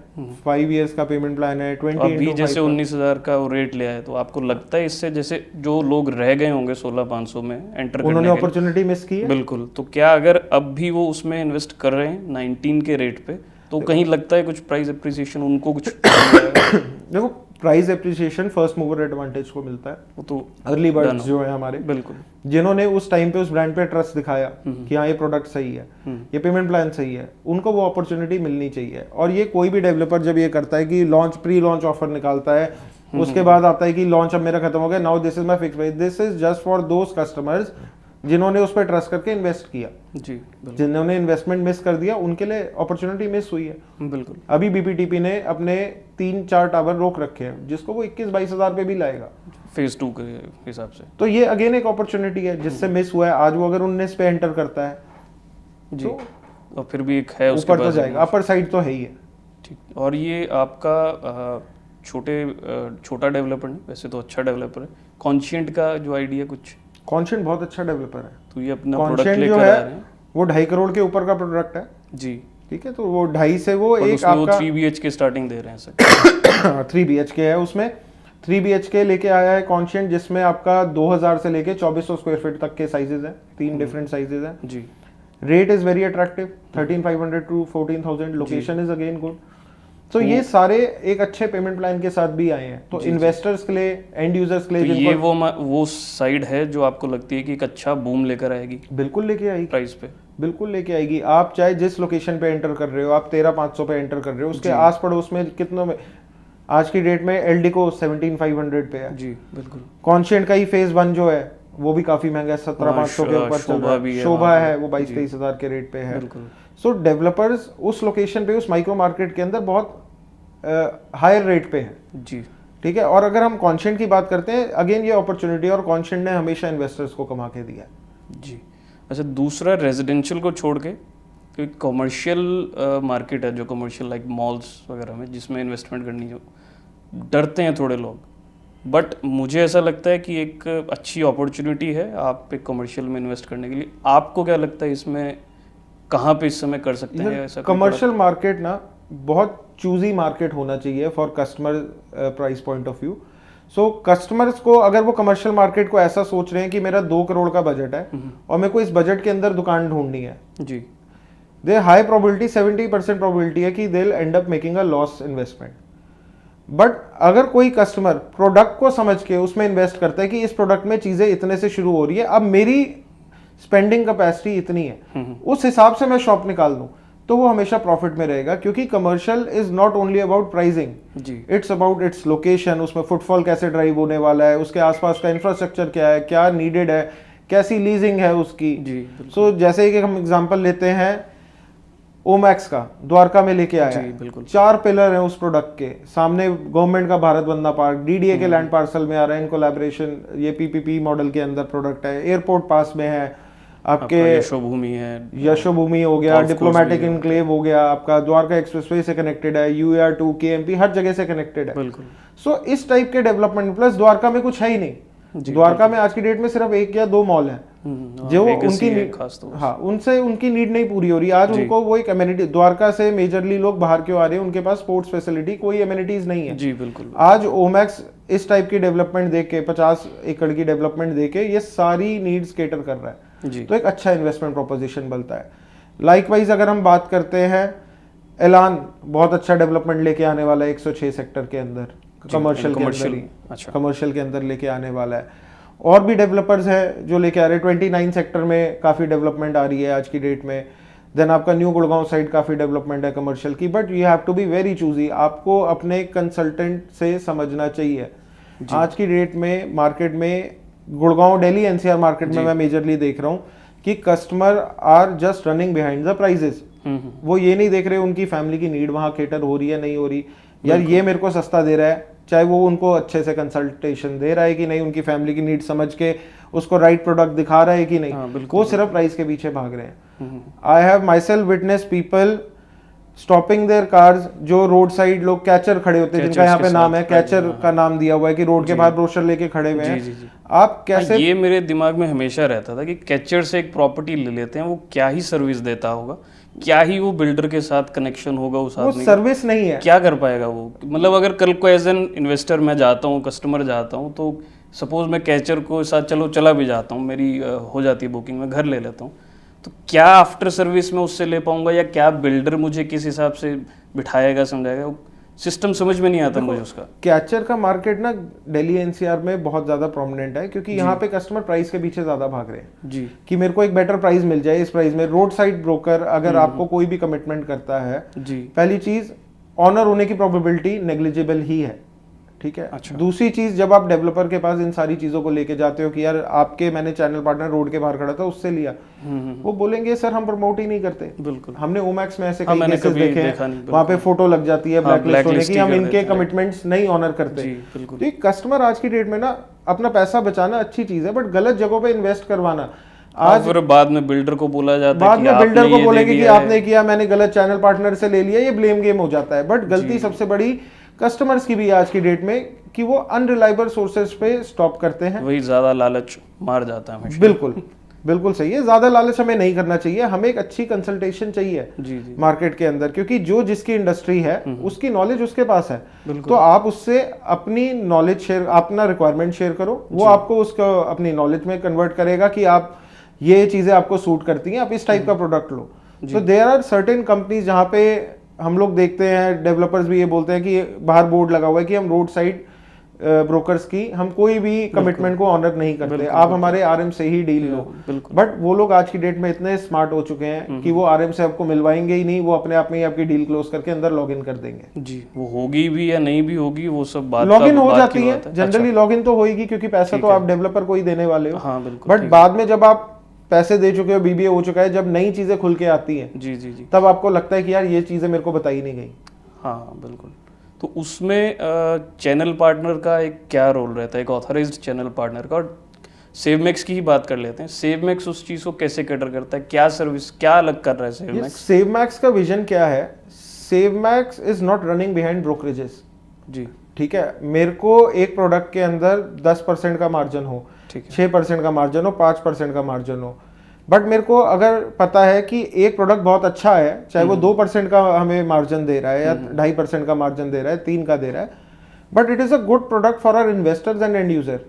5 इयर्स का पेमेंट प्लान है, 20 अभी जैसे 19,000 का रेट लिया है, तो आपको लगता है इससे जैसे जो लोग रह गए होंगे 16,500 में एंटर करने, उन्होंने अपॉर्चुनिटी मिस की है? बिल्कुल, तो क्या अगर अब भी वो उसमें इन्वेस्ट कर रहे हैं 19 के रेट पे, तो कहीं लगता है कुछ प्राइस एप्रिसिएशन उनको कुछ देखो price appreciation first mover advantage को मिलता है, वो तो अर्ली बर्ड्स जो है हमारे, बिल्कुल, जिन्होंने उस टाइम पे उस ब्रांड पे ट्रस्ट दिखाया कि हाँ ये प्रोडक्ट सही है, ये पेमेंट प्लान सही है, उनको वो अपॉर्चुनिटी मिलनी चाहिए। और ये कोई भी डेवलपर जब ये करता है कि लॉन्च प्री लॉन्च ऑफर निकालता है, उसके बाद आता है कि लॉन्च अब मेरा खत्म हो गया, now this is my fix price, this is just for those customers जिन्होंने उस पर ट्रस्ट करके इन्वेस्ट किया। जी, जिन्होंने इन्वेस्टमेंट मिस कर दिया उनके लिए अपॉर्चुनिटी मिस हुई है। बिल्कुल। अभी बीपीटीपी ने अपने 3-4 टावर रोक रखे हैं जिसको वो 21-22 हजार पे भी लाएगा फेज 2 के हिसाब से। तो ये अगेन एक अपॉर्चुनिटी है जिससे मिस हुआ है, आज वो अगर 19 पे एंटर करता है जी तो और फिर भी एक है उसके ऊपर तो पास जाएगा, अपर साइड तो है ही है। ठीक। और ये आपका छोटा डेवलपर नहीं, वैसे तो अच्छा डेवलपर है, कॉन्शिएंट का जो आइडिया कुछ, कॉन्शिएंट बहुत अच्छा डेवलपर है। तो ये अपना प्रोडक्ट कॉन्शिएंट लेकर जो आ है रहे हैं वो 2.5 करोड़ के ऊपर का प्रोडक्ट है जी, ठीक है, तो वो 2.5 से वो और एक उसमें वो आपका 3 BHK स्टार्टिंग दे रहे हैं सर। 3 BHK है, उसमें 3 BHK लेके आया है कॉन्शिएंट, जिसमें आपका 2000 से लेके 2400 स्क्वायर फीट तक के साइजेस हैं, 3 डिफरेंट साइजेस हैं जी। Rate is very attractive 13,500 to 14,000, location is again good. तो ये सारे एक अच्छे पेमेंट प्लान के साथ भी आए हैं, तो इन्वेस्टर्स के लिए, एंड यूजर्स के लिए, तो ये वो साइड है जो आपको लगती है कि एक अच्छा बूम लेकर आएगी? बिल्कुल लेके आएगी प्राइस पे, बिल्कुल लेके आएगी। आप चाहे जिस लोकेशन पे एंटर कर रहे हो, आप 13,500 पे एंटर कर रहे हो, उसके आस पड़ोस में कितनों में आज की डेट में एलडीको 17,500 पे है जी, बिल्कुल। कॉन्शिएंट का ही फेज 1 जो है वो भी काफी महंगा है, 17,500 के ऊपर चल रहा है, शोभा है वो 22-23 हजार के रेट पे है। सो डेवलपर्स उस लोकेशन पे, उस माइक्रो मार्केट के अंदर बहुत हायर रेट पे है जी, ठीक है। और अगर हम कॉन्शिएंट की बात करते हैं, अगेन ये अपॉर्चुनिटी, और कॉन्शिएंट ने हमेशा इन्वेस्टर्स को कमा के दिया जी। अच्छा, दूसरा रेजिडेंशियल को छोड़ के कोई कमर्शियल मार्केट है जो कमर्शियल लाइक मॉल्स वगैरह में जिसमें इन्वेस्टमेंट करनी, जो डरते हैं थोड़े लोग, बट मुझे ऐसा लगता है कि एक अच्छी अपॉर्चुनिटी है आप एक कमर्शियल में इन्वेस्ट करने के लिए। आपको क्या लगता है इसमें कहाँ पे इस समय कर सकते हैं ऐसा? कमर्शियल मार्केट ना बहुत चूजी मार्केट होना चाहिए for customer price point of view. So customers को, अगर वो कमर्शियल मार्केट को ऐसा सोच रहे हैं कि मेरा 2 करोड़ का बजट है और मेरे को इस बजट के अंदर दुकान ढूंढनी है जी, दे हाई प्रोबेबिलिटी 70% प्रोबेबिलिटी है कि they will and up making a loss investment. But अगर कोई कस्टमर प्रोडक्ट को समझ के उसमें इन्वेस्ट करता है कि इस प्रोडक्ट में चीजें इतने से शुरू हो रही है, अब मेरी स्पेंडिंग कैपेसिटी इतनी है, उस हिसाब से मैं शॉप निकाल दूं, तो वो हमेशा प्रॉफिट में रहेगा। क्योंकि commercial is not only about pricing, it's about its location, उसमें फुटफॉल कैसे ड्राइव होने वाला है, उसके आसपास का इंफ्रास्ट्रक्चर क्या है, क्या नीडेड है, कैसी लीजिंग है उसकी। सो जैसे कि हम एग्जांपल लेते हैं ओमैक्स का, द्वारका में लेके आया है, 4 पिलर हैं उस प्रोडक्ट के, सामने गवर्नमेंट का भारत बंदना पार्क, डीडीए के लैंड पार्सल में आ रहा है इन कोलैबोरेशन, ये पीपीपी मॉडल के अंदर प्रोडक्ट है, एयरपोर्ट पास में है, आपके यशोभूमि है, यशोभूमि हो गया, डिप्लोमेटिक इनक्लेव हो गया, आपका द्वारका एक्सप्रेसवे से कनेक्टेड है, UAR2 केएमपी हर जगह से कनेक्टेड है। सो इस टाइप के डेवलपमेंट, प्लस द्वारका में कुछ है ही नहीं, द्वारका में आज की डेट में सिर्फ 1 या 2 मॉल हैं जो उनकी उनसे उनकी नीड नहीं पूरी हो रही। आज उनको वो एक एमिनिटी, द्वारका से मेजरली लोग बाहर क्यों आ रहे हैं, उनके पास स्पोर्ट्स फैसिलिटी, कोई एमिनिटीज नहीं है। जी बिल्कुल। आज ओमैक्स इस टाइप की डेवलपमेंट देख के, 50 एकड़ की डेवलपमेंट देख के ये सारी नीड्स केटर कर रहा है, तो एक अच्छा इन्वेस्टमेंट प्रोपोजिशन बनता है। लाइकवाइज अगर हम बात करते हैं, एलान बहुत अच्छा डेवलपमेंट लेके आने वाला है 106 सेक्टर के अंदर, कमर्शियल के अंदर लेके आने वाला है। और भी डेवलपर्स हैं जो लेके आ रहे हैं, 29 सेक्टर में काफ़ी डेवलपमेंट आ रही है आज की डेट में। देन आपका न्यू गुड़गांव साइड काफ़ी डेवलपमेंट है कमर्शियल की, but you have to be very choosy, आपको अपने कंसल्टेंट से समझना चाहिए। आज की डेट में मार्केट में गुड़गांव, दिल्ली एनसीआर मार्केट में मैं मेजरली देख रहा हूँ कि customer are just running behind the prices. वो ये नहीं देख रहे उनकी फैमिली की नीड वहाँ केटर हो रही है नहीं हो रही, यार ये मेरे को सस्ता दे रहा है, चाहे वो उनको अच्छे से कंसल्टेशन दे रहा है कि नहीं, उनकी फैमिली की नीड समझ के उसको राइट प्रोडक्ट दिखा रहा है कि नहीं, वो सिर्फ प्राइस के पीछे भाग रहे हैं। I have my self witness people stopping their cars, जो रोड साइड लोग कैचर खड़े होते हैं, जिनका यहाँ पे नाम है, कैचर का नाम दिया हुआ है कि रोड के बाहर ब्रोशर लेके खड़े हुए हैं। आप कैसे, ये मेरे दिमाग में हमेशा रहता था कि कैचर से एक प्रॉपर्टी ले लेते हैं, वो क्या ही सर्विस देता होगा, क्या ही वो बिल्डर के साथ कनेक्शन होगा उस आदमी, वो सर्विस नहीं है, क्या कर पाएगा वो। मतलब अगर कल को एज एन इन्वेस्टर मैं जाता हूँ, कस्टमर जाता हूँ, तो सपोज मैं कैचर को साथ चला भी जाता हूँ, मेरी हो जाती है बुकिंग, मैं घर ले लेता हूँ, तो क्या आफ्टर सर्विस में उससे ले पाऊंगा, या क्या बिल्डर मुझे किस हिसाब से बिठाएगा, समझाएगा, सिस्टम समझ में नहीं आता मुझे उसका। कैचर का मार्केट ना दिल्ली एनसीआर में बहुत ज्यादा प्रोमिनेंट है, क्योंकि यहाँ पे कस्टमर प्राइस के पीछे ज्यादा भाग रहे हैं जी, कि मेरे को एक बेटर प्राइस मिल जाए इस प्राइस में। रोड साइड ब्रोकर अगर आपको कोई भी कमिटमेंट करता है जी, पहली चीज ऑनर होने की प्रोबेबिलिटी नेग्लिजिबल ही है, ठीक है। अच्छा। दूसरी चीज, जब आप डेवलपर के पास इन सारी चीजों को लेके जाते हो कि यार आपके मैंने चैनल पार्टनर रोड के बाहर खड़ा था उससे लिया, वो बोलेंगे सर हम प्रमोट ही नहीं करते। बिल्कुल, हमने ओमैक्स में ऐसे हाँ, कई मैंने केसेस कभी देखे देखा हैं, नहीं, वहां पे फोटो लग जाती है हाँ, ब्लैकलिस्ट होने blacklist की, ही हम कर इनके देते हैं। कमिटमेंट्स नहीं ऑनर करते। जी, बिल्कुल, तो कस्टमर आज की डेट में ना अपना पैसा बचाना अच्छी चीज है, बट गलत जगहों पे इन्वेस्ट करवाना आज फिर बाद में बिल्डर को बोला जाता है बाद कि में आपने बिल्डर को ये बोलेंगे दे कि दिया है। आपने किया, मैंने गलत चैनल पार्टनर से ले लिया, ये ब्लेम गेम हो जाता है। बट गलती सबसे बड़ी कस्टमर्स की भी आज की डेट में कि वो अनरिलायबल सोर्सेज पे स्टॉप करते हैं, वही ज्यादा लालच मार जाता है हमेशा। बिल्कुल बिल्कुल सही है। ज्यादा लालच हमें नहीं करना चाहिए, हमें एक अच्छी कंसल्टेशन चाहिए जी, जी, मार्केट के अंदर, क्योंकि जो जिसकी इंडस्ट्री है उसकी नॉलेज उसके पास है, बिल्कुल। तो आप उससे अपनी नॉलेज शेयर, अपना रिक्वायरमेंट शेयर करो, वो आपको उसको अपनी नॉलेज में कन्वर्ट करेगा कि आप ये चीजें आपको सूट करती हैं, आप इस टाइप का प्रोडक्ट लो। तो देयर आर सर्टेन कंपनीज जहाँ पे हम लोग देखते हैं, डेवलपर्स भी ये बोलते हैं कि बाहर बोर्ड लगा हुआ है कि हम रोड साइड ब्रोकर्स की हम कोई भी कमिटमेंट को ऑनर नहीं करते, आप हमारे आरएम से ही डील लो। बट वो लोग आज की डेट में इतने स्मार्ट हो चुके हैं कि वो आरएम से आपको मिलवाएंगे ही नहीं, वो अपने आप में ही आपकी डील क्लोज करके अंदर लॉग इन कर देंगे। जी, वो होगी भी या नहीं भी होगी वो सब बात लॉग इन हो जाती है जनरली, लॉग इन तो होगी क्योंकि पैसा तो आप डेवलपर को ही देने वाले हो। हाँ, बिल्कुल। बट बाद में जब आप पैसे दे चुके हो, बीबीए हो चुका है, जब नई चीजें खुल के आती हैं, जी, जी, जी, तब आपको लगता है कि यार ये चीजें मेरे को बताई नहीं गई। हाँ, बिल्कुल। तो उसमें चैनल पार्टनर का एक क्या रोल रहता है, एक ऑथराइज्ड चैनल पार्टनर का। और सेवमैक्स की ही बात कर लेते हैं, सेवमैक्स उस चीज़ को कैसे कैटर करता है, क्या सर्विस, क्या अलग कर रहा है सेवमैक्स? सेवमैक्स का विजन क्या है? Savemax is not running behind brokerages. जी, ठीक है, मेरे को एक प्रोडक्ट के अंदर 10% का मार्जिन हो, 6% का मार्जिन हो, 5% का मार्जिन हो, बट मेरे को अगर पता है कि एक प्रोडक्ट बहुत अच्छा है, चाहे वो 2% का हमें मार्जिन दे रहा है या 2.5% का मार्जिन दे रहा है, 3 का दे रहा है, but it is a good product for our investors and end user.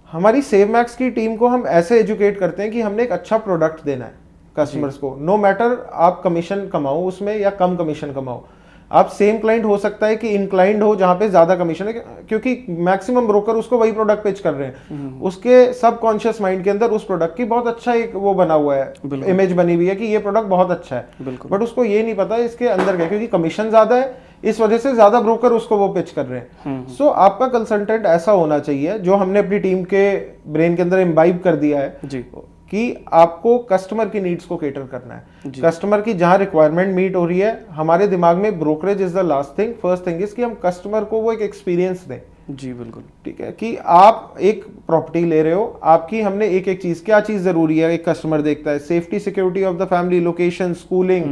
हमारी सेवमैक्स की टीम को हम ऐसे एजुकेट करते हैं कि हमने एक अच्छा प्रोडक्ट देना है कस्टमर्स को, नो मैटर आप कमीशन कमाओ उसमें या कम कमीशन कमाओ। आप सेम क्लाइंट हो सकता है कि इनक्लाइंड हो जहां पे ज्यादा कमीशन है, क्योंकि मैक्सिमम ब्रोकर उसको वही प्रोडक्ट पिच कर रहे हैं, उसके सबकॉन्शियस माइंड के अंदर उस प्रोडक्ट की बहुत अच्छा एक वो बना हुआ है, इमेज बनी हुई है कि ये प्रोडक्ट बहुत अच्छा है, बट उसको ये नहीं पता इसके अंदर क्या, क्योंकि कमीशन ज्यादा है इस वजह से ज्यादा ब्रोकर उसको वो पिच कर रहे हैं। सो आपका कंसल्टेंट ऐसा होना चाहिए, जो हमने अपनी टीम के ब्रेन के अंदर इम्बाइब कर दिया है जी, कि आपको कस्टमर की नीड्स को केटर करना है। कस्टमर की जहां रिक्वायरमेंट मीट हो रही है, हमारे दिमाग में brokerage is the last thing, first thing is कि हम कस्टमर को वो एक एक्सपीरियंस दें। जी, बिल्कुल, ठीक है, कि आप एक प्रॉपर्टी ले रहे हो, आपकी हमने एक एक चीज, क्या चीज जरूरी है एक कस्टमर देखता है, safety security of the family, location, schooling,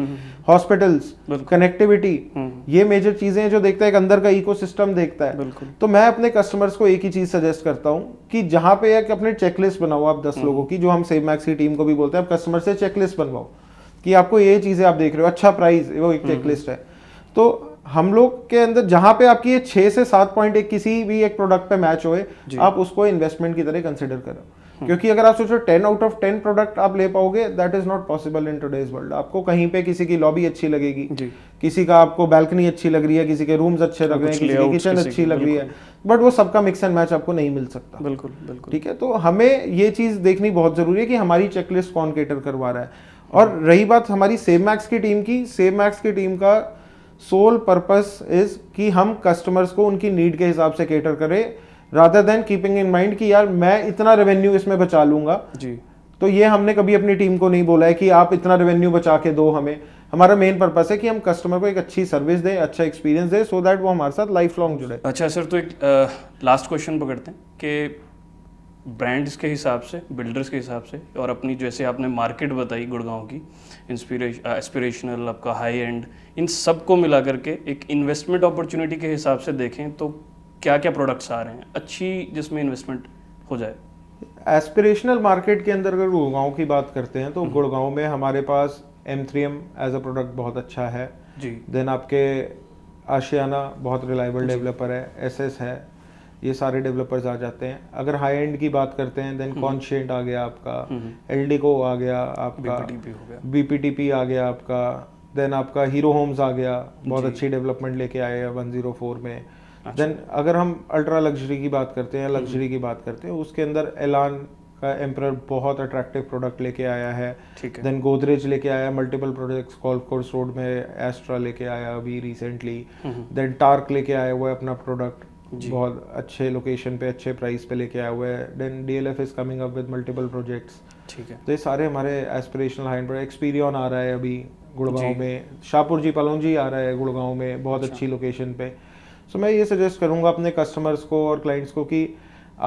hospitals, connectivity, ये मेजर चीजें हैं जो देखता है, एक अंदर का इकोसिस्टम देखता है। तो मैं अपने कस्टमर्स को एक ही चीज सजेस्ट करता हूं कि जहां पे एक अपने चेकलिस्ट बनाओ आप 10 लोगों की, जो हम सेवमैक्स की टीम को भी बोलते हैं, आप कस्टमर से चेकलिस्ट बनवाओ कि आपको ये चीजें आप देख रहे हो, अच्छा प्राइस, वो एक चेकलिस्ट है। तो हम लोग के अंदर जहां पे आपकी ये 6 से 7 पॉइंट एक किसी भी एक प्रोडक्ट पे मैच होए, आप उसको इन्वेस्टमेंट की तरह कंसिडर करो। क्योंकि अगर आप सोचो 10 आउट ऑफ 10 प्रोडक्ट आप ले पाओगे, that is not possible in today's world. आपको कहीं पे किसी की लॉबी अच्छी लगेगी, किसी का आपको बैल्कनी अच्छी लग रही है, किसी के रूम्स अच्छे लग रहे हैं, किसी की किचन अच्छी लग रही है, बट वो सबका मिक्स एंड मैच आपको नहीं मिल सकता। बिल्कुल, बिल्कुल, ठीक है, तो हमें ये चीज देखनी बहुत जरूरी है कि हमारी चेकलिस्ट कौन केटर करवा रहा है। और रही बात हमारी सेवमैक्स की टीम की, सेवमैक्स की टीम का सोल पर्पस इज कि हम कस्टमर्स को उनकी नीड के हिसाब से केटर करें, rather than keeping in mind कि यार मैं इतना रेवेन्यू इसमें बचा लूंगा। जी, तो ये हमने कभी अपनी टीम को नहीं बोला है कि आप इतना रेवेन्यू बचा के दो हमें। हमारा मेन पर्पस है कि हम कस्टमर को एक अच्छी सर्विस दें, अच्छा एक्सपीरियंस दें, सो दैट वो हमारे साथ लाइफ लॉन्ग जुड़े। अच्छा सर, तो एक लास्ट क्वेश्चन पकड़ते हैं कि ब्रांड्स के हिसाब से, बिल्डर्स के हिसाब से, और अपनी जैसे आपने मार्केट बताई गुड़गांव की, एस्पिरेशनल, आपका हाई एंड, इन सब को मिला करके एक इन्वेस्टमेंट अपॉर्चुनिटी के हिसाब से देखें तो क्या क्या प्रोडक्ट्स आ रहे हैं अच्छी जिसमें इन्वेस्टमेंट हो जाए? एस्पिरेशनल मार्केट के अंदर अगर गुड़गांव की बात करते हैं तो गुड़गांव में हमारे पास M3M एज अ प्रोडक्ट बहुत अच्छा है जी। देन आपके आशियाना बहुत रिलायबल डेवलपर है, SS है, ये सारे डेवलपर्स आ जाते हैं। अगर हाई एंड की बात करते हैं देन कॉन्शिएंट आ गया आपका, एल्डिको आ गया आपका, बीपीटीपी आ गया आपका, देन आपका हीरो होम्स आ गया, बहुत अच्छी डेवलपमेंट लेके आए हैं 104 में। देन अगर हम अल्ट्रा लग्जरी की बात करते हैं, लग्जरी की बात करते हैं, उसके अंदर एलान का एम्परर बहुत अट्रैक्टिव प्रोडक्ट लेके आया है। देन गोदरेज लेके आया multiple products, golf course road में एस्ट्रा लेके आया अभी रिसेंटली। देन टार्क लेके आया हुआ है अपना प्रोडक्ट, बहुत अच्छे लोकेशन पे अच्छे प्राइस पे लेके आया हुआ है। Then DLF is coming up with multiple projects. ठीक है, तो ये सारे हमारे एस्पिरेशनल हाई एंड। एक्सपीरियन आ रहा है अभी गुड़गांव में, शाहपुर जी पलौंजी आ रहा है गुड़गांव में, बहुत अच्छी लोकेशन पे। सो मैं ये सजेस्ट करूंगा अपने कस्टमर्स को और क्लाइंट्स को कि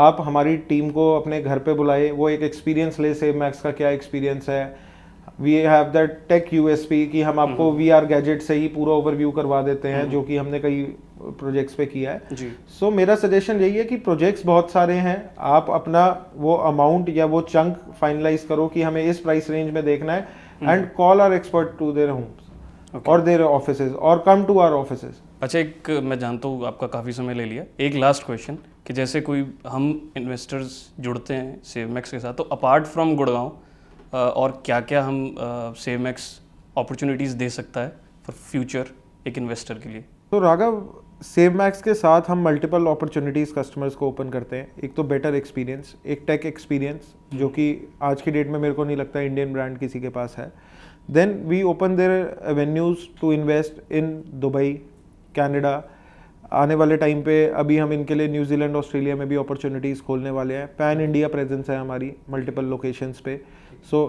आप हमारी टीम को अपने घर पे बुलाए, वो एक एक्सपीरियंस ले सेव मैक्स का क्या एक्सपीरियंस है। We have that tech USP कि हम आपको वीआर गैजेट से ही पूरा ओवरव्यू करवा देते हैं, जो कि हमने कई प्रोजेक्ट्स पे किया है। सो मेरा सजेशन यही है कि प्रोजेक्ट्स बहुत सारे हैं, आप अपना वो अमाउंट या वो चंक फाइनलाइज करो कि हमें इस प्राइस रेंज में देखना है, and call our expert to their homes और देयर ऑफिसेज और कम टू आवर ऑफिसेज। अच्छा, एक मैं जानता हूँ आपका काफ़ी समय ले लिया, एक लास्ट क्वेश्चन कि जैसे कोई हम इन्वेस्टर्स जुड़ते हैं सेवमैक्स के साथ, तो अपार्ट फ्रॉम गुड़गांव और क्या क्या हम सेवमैक्स अपॉर्चुनिटीज़ दे सकता है फॉर फ्यूचर एक इन्वेस्टर के लिए? तो राघव, सेवमैक्स के साथ हम मल्टीपल अपॉर्चुनिटीज़ कस्टमर्स को ओपन करते हैं। एक तो बेटर एक्सपीरियंस, एक टेक एक्सपीरियंस, जो कि आज की डेट में मेरे को नहीं लगता इंडियन ब्रांड किसी के पास है। Then we open their avenues to invest in Dubai, Canada. आने वाले टाइम पे अभी हम इनके लिए न्यूजीलैंड, ऑस्ट्रेलिया में भी अपॉर्चुनिटीज़ खोलने वाले हैं। पैन इंडिया प्रेजेंस है हमारी मल्टीपल लोकेशंस पे। सो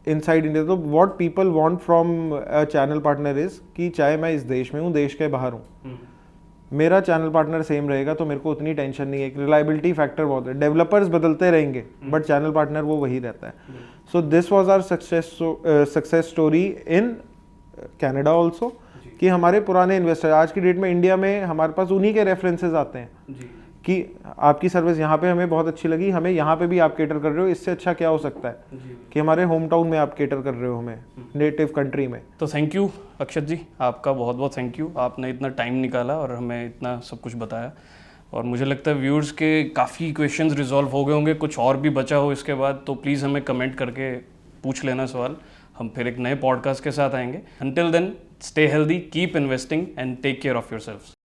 इनसाइड इंडिया, तो what people want from a channel partner is कि चाहे मैं इस देश में हूँ, देश के बाहर हूँ, मेरा चैनल पार्टनर सेम रहेगा, तो मेरे को उतनी टेंशन नहीं है। रिलायबिलिटी फैक्टर बहुत है। डेवलपर्स बदलते रहेंगे बट चैनल पार्टनर वो वही रहता है। So this was our success story in Canada also, कि हमारे पुराने इन्वेस्टर आज की डेट में इंडिया में हमारे पास उन्हीं के रेफरेंसेस आते हैं कि आपकी सर्विस यहाँ पे हमें बहुत अच्छी लगी, हमें यहाँ पे भी आप केटर कर रहे हो, इससे अच्छा क्या हो सकता है कि हमारे होम टाउन में आप केटर कर रहे हो हमें, नेटिव कंट्री में। तो थैंक यू अक्षत जी, आपका बहुत बहुत थैंक यू, आपने इतना टाइम निकाला और हमें इतना सब कुछ बताया। और मुझे लगता है व्यूअर्स के काफ़ी क्वेश्चंस रिजॉल्व हो गए होंगे, कुछ और भी बचा हो इसके बाद तो प्लीज़ हमें कमेंट करके पूछ लेना सवाल, हम फिर एक नए पॉडकास्ट के साथ आएंगे। Until then, stay healthy, keep investing and take care of yourselves.